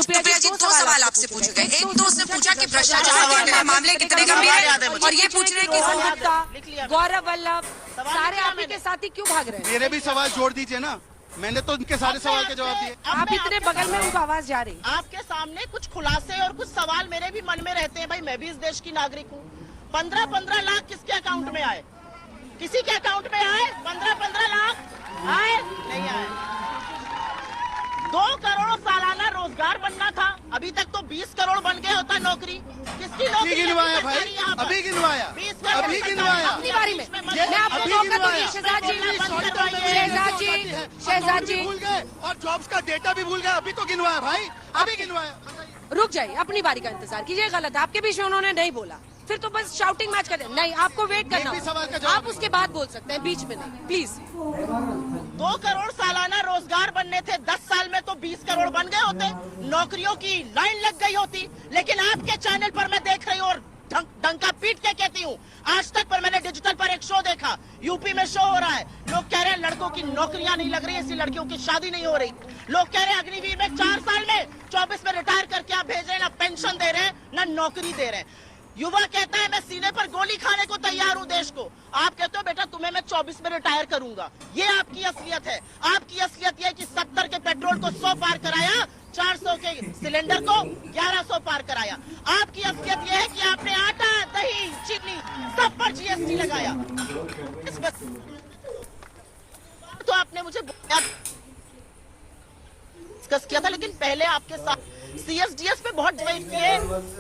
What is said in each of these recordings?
सुप्रिया जी 2 सवाल आपसे पूछे गए। एक तो उसने पूछा कि भ्रष्टाचार के मामले कितने गंभीर है, और ये पूछ रहे कि गौरव वल्लभ सारे आप ही के साथी क्यों भाग रहे हैं? मेरे भी सवाल जोड़ दीजिए ना, मैंने तो उनके सारे सवाल के जवाब दिए। आप इतने बगल में उनको आवाज जा रही। आपके सामने कुछ खुलासे और कुछ सवाल मेरे भी मन में रहते हैं। भाई मैं भी इस देश की नागरिक हूँ। 15-15 लाख किसके अकाउंट में आए? किसी के अकाउंट में आए? 15-15 लाख आए? नहीं आए। 2 करोड़ सालाना रोजगार बनना था, अभी तक तो 20 करोड़ बन गए होता नौकरी। किसकी नौकरी गिनवाया भाई? अभी गिनवाया, अभी गिनवाया। अपनी बारी में मैं आपको मौका दूंगी। शहजाद जी भूल गए और जॉब्स का डेटा भी भूल गए। अभी तो गिनवाया भाई, अभी गिनवाया। रुक जाइए, अपनी बारी का इंतजार कीजिए। गलत है आपके बीच में, उन्होंने नहीं बोला, फिर तो बस शाउटिंग मैच कर नहीं, आपको वेट करना होगा। आप उसके बाद बोल सकते हैं, बीच में नहीं, प्लीज। 2 करोड़ सालाना रोजगार बनने थे, 10 साल में तो 20 करोड़ बन गए होते, नौकरियों की लाइन लग गई होती। लेकिन आपके चैनल पर मैं देख रही हूँ और डंका पीट के कहती हूँ, आज तक पर मैंने डिजिटल पर एक शो देखा, यूपी में शो हो रहा है, लोग कह रहे हैं लड़कों की नौकरियां नहीं लग रही, ऐसी लड़कियों की शादी नहीं हो रही। लोग कह रहे हैं अग्निवीर में 4 साल में 24 में रिटायर करके आप भेज रहे हैं, ना पेंशन दे रहे हैं ना नौकरी दे रहे हैं। युवा कहता है मैं सीने पर गोली खाने को तैयार हूँ देश को। आप कहते हो बेटा तुम्हें मैं 24 में रिटायर करूंगा। ये आपकी असलियत है। आपकी असलियत ये है कि 70 के पेट्रोल को 100 पार कराया, 400 के सिलेंडर को 1100 पार कराया। आपकी असलियत ये है कि आपने आटा, दही, चीनी सब पर जीएसटी लगाया। तो आपने मुझे डिस्कस किया था, लेकिन पहले आपके साथ सीएसडीएस पे बहुत डिबेट किए।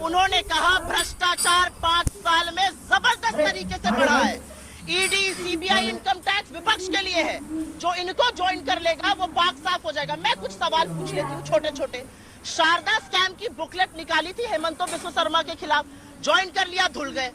उन्होंने कहा भ्रष्टाचार 5 साल में जबरदस्त तरीके से बढ़ा है। ईडी, सीबीआई, इनकम टैक्स विपक्ष के लिए है, जो इनको ज्वाइन कर लेगा वो पाक साफ हो जाएगा। मैं कुछ सवाल पूछ लेती हूँ छोटे छोटे। शारदा स्कैम की बुकलेट निकाली थी हेमंत बिस्व शर्मा के खिलाफ, ज्वाइन कर लिया, धुल गए।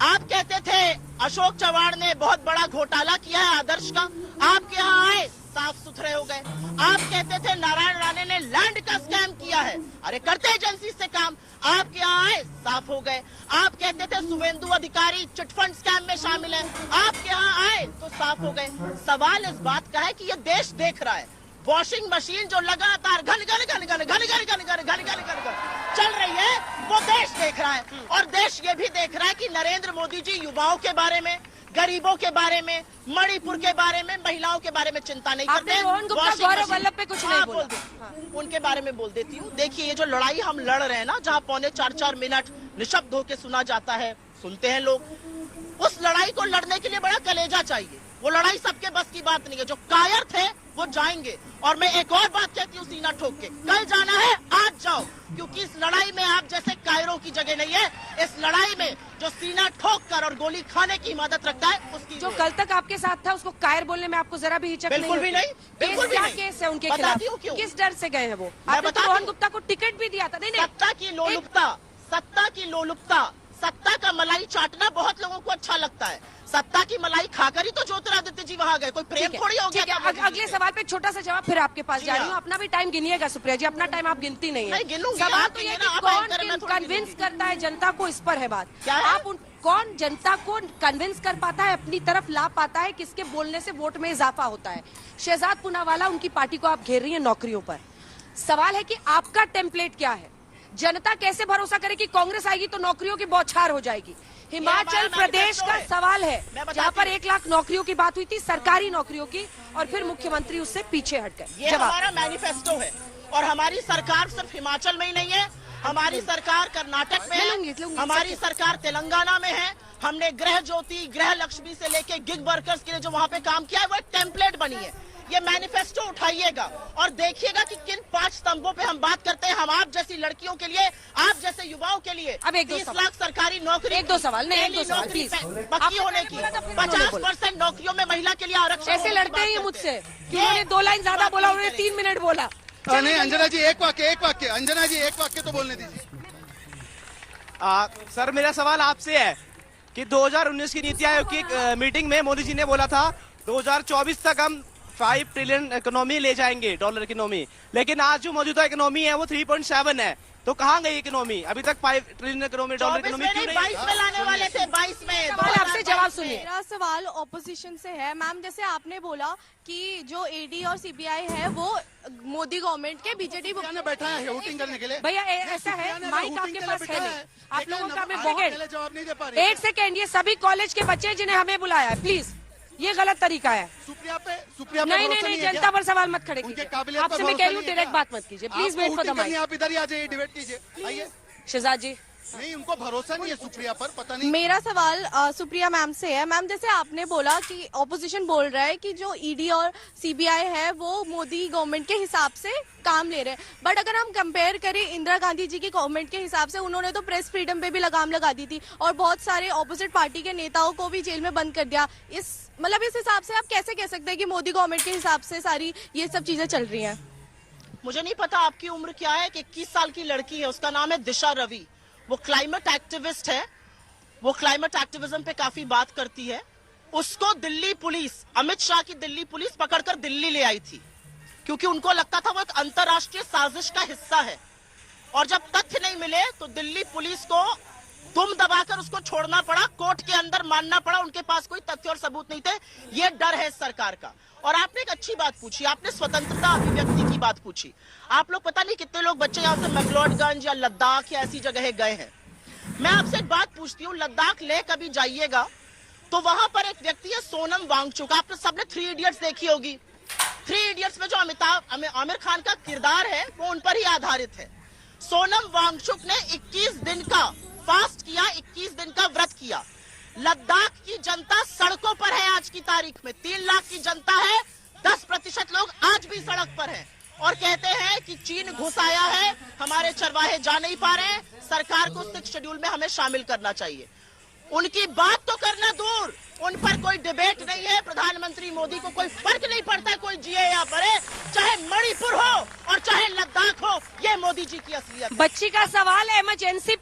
आप कहते थे अशोक चव्हाण ने बहुत बड़ा घोटाला किया है आदर्श का, आपके यहाँ आए साफ सुथरे हो गए। आप कहते थे नारायण राणे ने लैंड का स्कैम किया है, अरे करते एजेंसी से काम, आपके यहाँ आए साफ हो गए। आप कहते थे शुभेंदु अधिकारी चिटफंड स्कैम में शामिल है, आपके यहाँ आए तो साफ हो गए। सवाल इस बात का है कि ये देश देख रहा है, वॉशिंग मशीन जो लगातार घन घन घन घन घन घन घन घन घन घन घन चल रही है, वो देश देख रहा है। और देश ये भी देख रहा है कि नरेंद्र मोदी जी युवाओं के बारे में, गरीबों के बारे में, मणिपुर के बारे में, महिलाओं के बारे में चिंता नहीं करते। गौरव वल्लभ पे कुछ नहीं बोला। उनके बारे में बोल देती हूँ। देखिए ये जो लड़ाई हम लड़ रहे हैं ना, जहाँ 3.25 मिनट निशब्द होकर सुना जाता है, सुनते हैं लोग, उस लड़ाई को लड़ने के लिए बड़ा कलेजा चाहिए। वो लड़ाई सबके बस की बात नहीं है। जो कायर थे वो जाएंगे। और मैं एक और बात कहती हूँ सीना ठोक के, कल जाना है आज जाओ, क्योंकि इस लड़ाई में आप जैसे कायरों की जगह नहीं है। इस लड़ाई में जो सीना ठोक कर और गोली खाने की इबादत रखता है, उसकी जो कल तक आपके साथ था उसको कायर बोलने में आपको जरा भी हिचक बिल्कुल भी नहीं। बिल्कुल भी नहीं। केस है उनके खिलाफ, किस डर से गए हैं वो? आपने तो रोहन गुप्ता को टिकट भी दिया था। नहीं, सत्ता की लोलुपता, सत्ता की लोलुपता, सत्ता का मलाई चाटना बहुत लोगों को अच्छा लगता है। सत्ता की मलाई खाकर ही तो ज्योतिरादित्य जी वहां गए, कोई प्रेम थोड़ी हो गया। अगले सवाल पे छोटा सा जवाब, फिर आपके पास जा रही हूँ। अपना भी टाइम गिनिएगा सुप्रिया जी, अपना टाइम आप गिनती नहीं है। सवाल तो ये कि कौन कन्विंस करता है जनता को, इस पर है बात। आप कौन जनता को कन्विंस कर पाता है, अपनी तरफ ला पाता है, किसके बोलने से वोट में इजाफा होता है। शहजाद पूनावाला, उनकी पार्टी को आप घेर रही है नौकरियों पर। सवाल है कि आपका टेम्पलेट क्या है? जनता कैसे भरोसा करे कि कांग्रेस आएगी तो नौकरियों की बौछार हो जाएगी? हिमाचल प्रदेश का सवाल है, जहां पर 1 लाख नौकरियों की बात हुई थी, सरकारी नौकरियों की, और फिर मुख्यमंत्री उससे पीछे हट गए। ये हमारा मैनिफेस्टो है। और हमारी सरकार सिर्फ हिमाचल में ही नहीं है, हमारी सरकार कर्नाटक में है, हमारी सरकार तेलंगाना में है। हमने गृह ज्योति, गृह लक्ष्मी से लेके गिग वर्कर्स के लिए जो वहाँ पे काम किया है, वो एक टेम्पलेट बनी है। ये मैनिफेस्टो उठाइएगा और देखिएगा कि किन 5 स्तंभों पे हम बात करते हैं। हम आप जैसी लड़कियों के लिए, आप जैसे युवाओं के लिए अब 30 लाख सरकारी नौकरी, 1-2 सवाल नहीं, 1-2 सवाल प्लीज, पक्की होने की, 50% नौकरियों में महिला के लिए आरक्षण। ऐसे लड़ते हैं मुझसे कि उन्होंने 2 लाइन ज्यादा बोला, उन्होंने 3 मिनट बोला। नहीं अंजना जी, एक वाक्य, अंजना जी एक वाक्य तो बोलने दीजिए। सर मेरा सवाल आपसे है कि 2019 की नीति आयोग की मीटिंग में मोदी जी ने बोला था 2024 तक हम 5 ट्रिलियन इकोनॉमी ले जाएंगे, डॉलर इकोनॉमी, लेकिन आज जो मौजूदा इकोनॉमी है वो 3.7 है। तो कहाँ गई इकोनॉमी? अभी तक 5 ट्रिलियन करोड़ डॉलर 24 इकोनॉमी में क्यों नहीं नहीं? 22 में लाने वाले थे, 22 में। सवाल आपसे जवाब सुनिए। मेरा सवाल ऑपोजिशन से है। मैम, जैसे आपने बोला कि जो ईडी और सीबीआई है वो मोदी गवर्नमेंट के बीजेपी ने बैठा है वोटिंग करने के लिए। भैया ऐसा है, माइक आपके पास है नहीं, आप लोगों का मैं बहुत जवाब नहीं दे पा रही। एक सेकेंड, ये सभी कॉलेज के बच्चे जिन्हें हमें बुलाया है, प्लीज ये गलत तरीका है। सुप्रिया पे नहीं नहीं नहीं, जनता पर सवाल मत खड़े उनके कीजिए। काबिलियत पर आपसे मैं भरोसा कह रही हूँ, नहीं है डायरेक्ट क्या? बात मत कीजिए please. Wait for the mic. आप इधर ही आ जाइए, डिबेट कीजिए, आइए। शहजाद जी, नहीं, उनको भरोसा नहीं है सुप्रिया पर, पता नहीं। मेरा सवाल सुप्रिया मैम से है। मैम, जैसे आपने बोला कि ऑपोजिशन बोल रहा है कि जो ईडी और सीबीआई है वो मोदी गवर्नमेंट के हिसाब से काम ले रहे हैं, बट अगर हम कंपेयर करें इंदिरा गांधी जी की गवर्नमेंट के हिसाब से, उन्होंने तो प्रेस फ्रीडम पे भी लगाम लगा दी थी और बहुत सारे ऑपोजिट पार्टी के नेताओं को भी जेल में बंद कर दिया। इस हिसाब से आप कैसे कह सकते हैं कि मोदी गवर्नमेंट के हिसाब से सारी ये सब चीजें चल रही हैं? मुझे नहीं पता आपकी उम्र क्या है। कि 21 साल की लड़की है, उसका नाम है दिशा रवि। वो क्लाइमेट एक्टिविस्ट है, वो क्लाइमेट एक्टिविज्म पे काफी बात करती है। उसको दिल्ली पुलिस, अमित शाह की दिल्ली पुलिस पकड़कर दिल्ली ले आई थी क्योंकि उनको लगता था वो एक अंतर्राष्ट्रीय साजिश का हिस्सा है। और जब तथ्य नहीं मिले तो दिल्ली पुलिस को दुम दबाकर उसको छोड़ना पड़ा, कोर्ट के अंदर मानना पड़ा। उनके पास कोई तथ्य और सबूत नहीं थे। ये डर है इस सरकार का। और आपने एक अच्छी बात पूछी, आपने स्वतंत्रता अभिव्यक्ति की बात पूछी। आप लोग पता नहीं कितने लोग बच्चे यहाँ से मैक्लोडगंज या लद्दाख या ऐसी जगह गए हैं। मैं आपसे एक बात पूछती हूँ, लद्दाख ले कभी जाइएगा तो वहां पर एक व्यक्ति है सोनम वांगचुक। आपने सबने 3 इडियट्स देखी होगी। 3 इडियट्स में जो आमिर खान का किरदार है वो उन पर ही आधारित है। सोनम वांगचुक ने 21 दिन का फास्ट किया, 21 दिन का व्रत किया। लद्दाख की जनता सड़कों पर है आज की तारीख में। 3 लाख की जनता है, 10% लोग आज भी सड़क पर हैं और कहते हैं कि चीन घुस आया है, हमारे चरवाहे जा नहीं पा रहे हैं, सरकार को 6 शेड्यूल में हमें शामिल करना चाहिए। उनकी बात तो करना दूर, उन पर कोई डिबेट नहीं है। प्रधानमंत्री मोदी को कोई फर्क नहीं पड़ता कोई जिए या मरे, चाहे मणिपुर हो और चाहे लद्दाख हो। ये मोदी जी की असलियत। बच्ची का सवाल है, इमरजेंसी